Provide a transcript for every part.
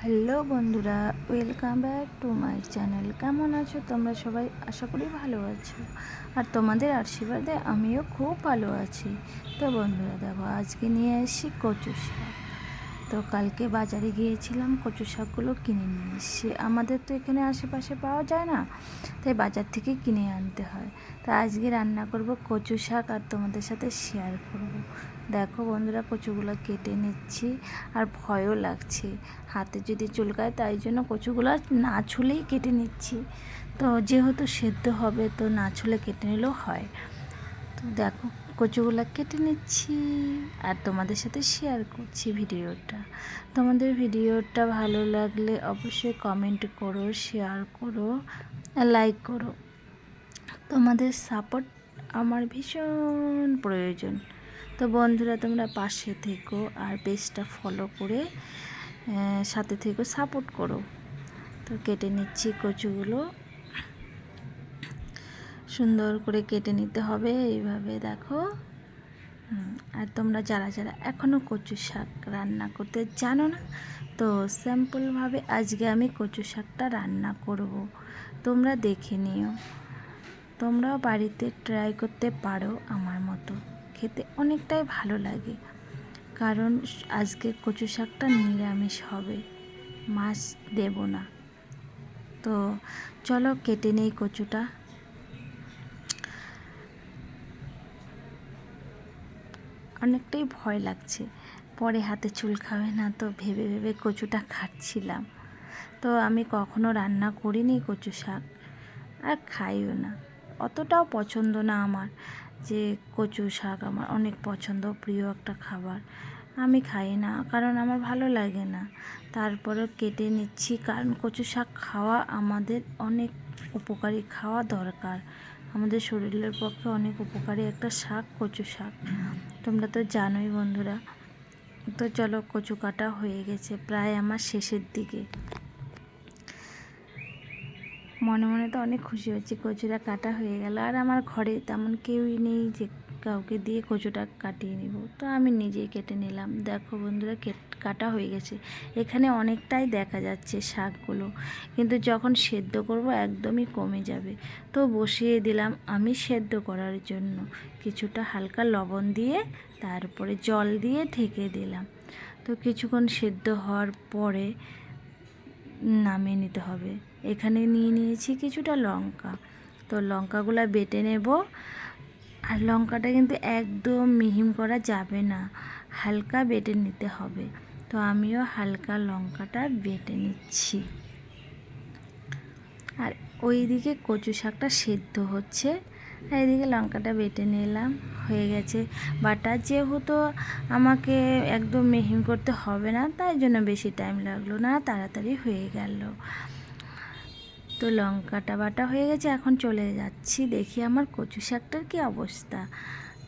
Hello বন্ধুরা, welcome back to my channel. কেমন আছো তোমরা সবাই? আশা করি ভালো আছো, আর তোমাদের আশীর্বাদে আমিও খুব ভালো আছি। তো বন্ধুরা দেখো, আজকে নিয়ে এসেছি কচু শাক। তো কালকে বাজারে গিয়েছিলাম, কচু শাকগুলো কিনে নিয়ে এসেছি। আমাদের তো এখানে আশেপাশে পাওয়া যায় না, তাই বাজার থেকে কিনে আনতে হয়। তা আজকে রান্না করব কচু শাক, আর তোমাদের সাথে শেয়ার করব। দেখো বন্ধুরা, কচুগুলো কেটে নিচ্ছি, আর ভয়ও লাগছে হাতে যদি চুলকায়, তাই জন্য কচুগুলো না ছুলেই কেটে নিচ্ছি। তো যেহেতু সেদ্ধ হবে, তো না ছুলে কেটে নিলেও হয়। তো দেখো, কচুগুলো কেটে নিচ্ছি আর তোমাদের সাথে শেয়ার করছি ভিডিওটা। তোমাদের ভিডিওটা ভালো লাগলে অবশ্যই কমেন্ট করো, শেয়ার করো, লাইক করো। তোমাদের সাপোর্ট আমার ভীষণ প্রয়োজন। তো বন্ধুরা, তোমরা পাশে থেকো আর পেজটা ফলো করে সাথে থেকো, সাপোর্ট করো। তো কেটে নিচ্ছি কচুগুলো, সুন্দর করে কেটে নিতে হবে এইভাবে, দেখো। আর তোমরা যারা যারা এখনও কচু শাক রান্না করতে জানো না, তো সিম্পলভাবে আজকে আমি কচু শাকটা রান্না করব। তোমরা দেখে নিও, তোমরাও বাড়িতে ট্রাই করতে পারো আমার মতো। খেতে অনেকটাই ভালো লাগে, কারণ আজকে কচু শাকটা নিরামিষ হবে, মাছ দেব না। তো চলো কেটে নেই কচুটা। অনেকটাই ভয় লাগছে, পরে হাতে চুল খাবে না, তো ভেবে ভেবে কচুটা খাচ্ছিলাম। তো আমি কখনো রান্না করিনি কচু শাক, আর খাইও না। অতটাও পছন্দ না আমার, যে কচু শাক আমার অনেক পছন্দ, প্রিয় একটা খাবার। আমি খাই না, কারণ আমার ভালো লাগে না। তারপরেও কেটে নিচ্ছি, কারণ কচু শাক খাওয়া আমাদের অনেক উপকারী, খাওয়া দরকার। আমাদের শরীরের পক্ষে অনেক উপকারী একটা শাক কচু শাক, তোমরা তো জানোই বন্ধুরা। তো চলো, কচু কাটা হয়ে গেছে, প্রায় আমার শেষের দিকে। মনে মনে তো অনেক খুশি হচ্ছে, কচুটা কাটা হয়ে গেল। আর আমার ঘরে তেমন কেউই নেই যে কাউকে দিয়ে কচুটা কাটিয়ে নিব, তো আমি নিজেই কেটে নিলাম। দেখো বন্ধুরা, কাটা হয়ে গেছে। এখানে অনেকটাই দেখা যাচ্ছে শাকগুলো, কিন্তু যখন সেদ্ধ করব একদমই কমে যাবে। তো বসিয়ে দিলাম আমি সেদ্ধ করার জন্য, কিছুটা হালকা লবণ দিয়ে, তারপরে জল দিয়ে ঢেকে দিলাম। তো কিছুক্ষণ সেদ্ধ হওয়ার পরে নামিয়ে নিতে হবে। এখানে নিয়ে নিয়েছি কিছুটা লঙ্কা, তো লঙ্কাগুলো বেটে নেব। আর লঙ্কাটা কিন্তু একদম মিহিম করা যাবে না, হালকা বেটে নিতে হবে। তো আমিও হালকা লঙ্কাটা বেটে নিচ্ছি। আর ওইদিকে কচু শাকটা সেদ্ধ হচ্ছে, আর এদিকে লঙ্কাটা বেটে নিলাম, হয়ে গেছে বাটা। যেহেতু আমাকে একদম মিহিম করতে হবে না, তাই জন্য বেশি টাইম লাগলো না, তাড়াতাড়ি হয়ে গেল। তো লঙ্কাটা বাটা হয়ে গেছে, এখন চলে যাচ্ছি দেখি আমার কচু শাকটার কী অবস্থা।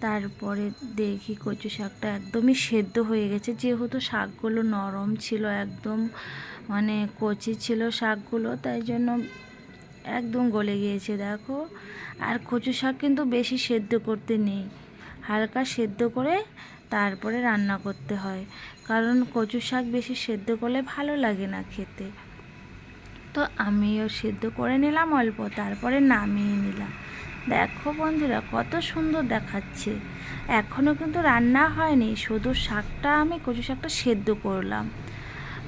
তারপরে দেখি কচু শাকটা একদমই সেদ্ধ হয়ে গেছে, যেহেতু শাকগুলো নরম ছিল, একদম মানে কচি ছিল শাকগুলো, তাই জন্য একদম গলে গিয়েছে, দেখো। আর কচু শাক কিন্তু বেশি সেদ্ধ করতে নেই, হালকা সেদ্ধ করে তারপরে রান্না করতে হয়, কারণ কচু শাক বেশি সেদ্ধ করলে ভালো লাগে না খেতে। তো আমিও সেদ্ধ করে নিলাম অল্প, তারপরে নামিয়ে নিলাম। দেখো বন্ধুরা, কত সুন্দর দেখাচ্ছে। এখনও কিন্তু রান্না হয়নি, শুধু শাকটা, আমি কচু শাকটা সেদ্ধ করলাম।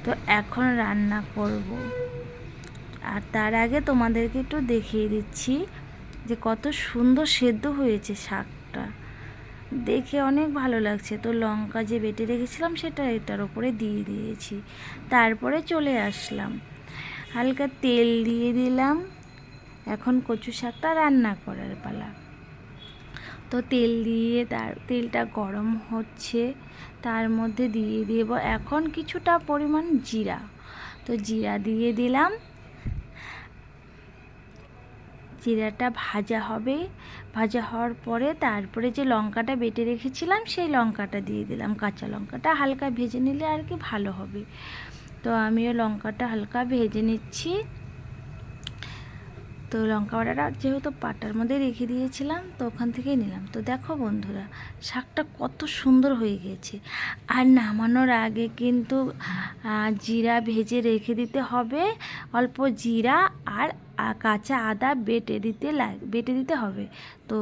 তো এখন রান্না করব। আর তার আগে তোমাদেরকে একটু দেখিয়ে দিচ্ছি যে কত সুন্দর সেদ্ধ হয়েছে শাকটা, দেখে অনেক ভালো লাগছে। তো লঙ্কা যে বেটে রেখেছিলাম, সেটা এটার ওপরে দিয়ে দিয়েছি, তারপরে চলে আসলাম। হালকা তেল দিয়ে দিলাম, এখন কচু শাকটা রান্না করার পালা। তো তেল দিয়ে তেলটা গরম হচ্ছে, তার মধ্যে দিয়ে দেব এখন কিছুটা পরিমাণ জিরা। তো জিরা দিয়ে দিলাম, জিরাটা ভাজা হবে। ভাজা হওয়ার পরে তারপরে যে লঙ্কাটা বেটে রেখেছিলাম, সেই লঙ্কাটা দিয়ে দিলাম। কাঁচা লঙ্কাটা হালকা ভেজে নিলে আর কি ভালো হবে। তো আমিও লঙ্কাটা হালকা ভেজে নিচ্ছি। তো লঙ্কা বাটাটা যেহেতু পাটার মধ্যে রেখে দিয়েছিলাম তো ওখান থেকেই নিলাম। তো দেখো বন্ধুরা, শাকটা কত সুন্দর হয়ে গেছে। আর নামানোর আগে কিন্তু জিরা ভেজে রেখে দিতে হবে, অল্প জিরা আর কাঁচা আদা বেটে দিতে হবে। তো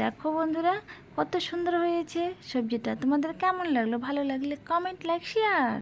দেখো বন্ধুরা, কত সুন্দর হয়েছে সবজিটা। তোমাদের কেমন লাগলো? ভালো লাগলে কমেন্ট, লাইক, শেয়ার।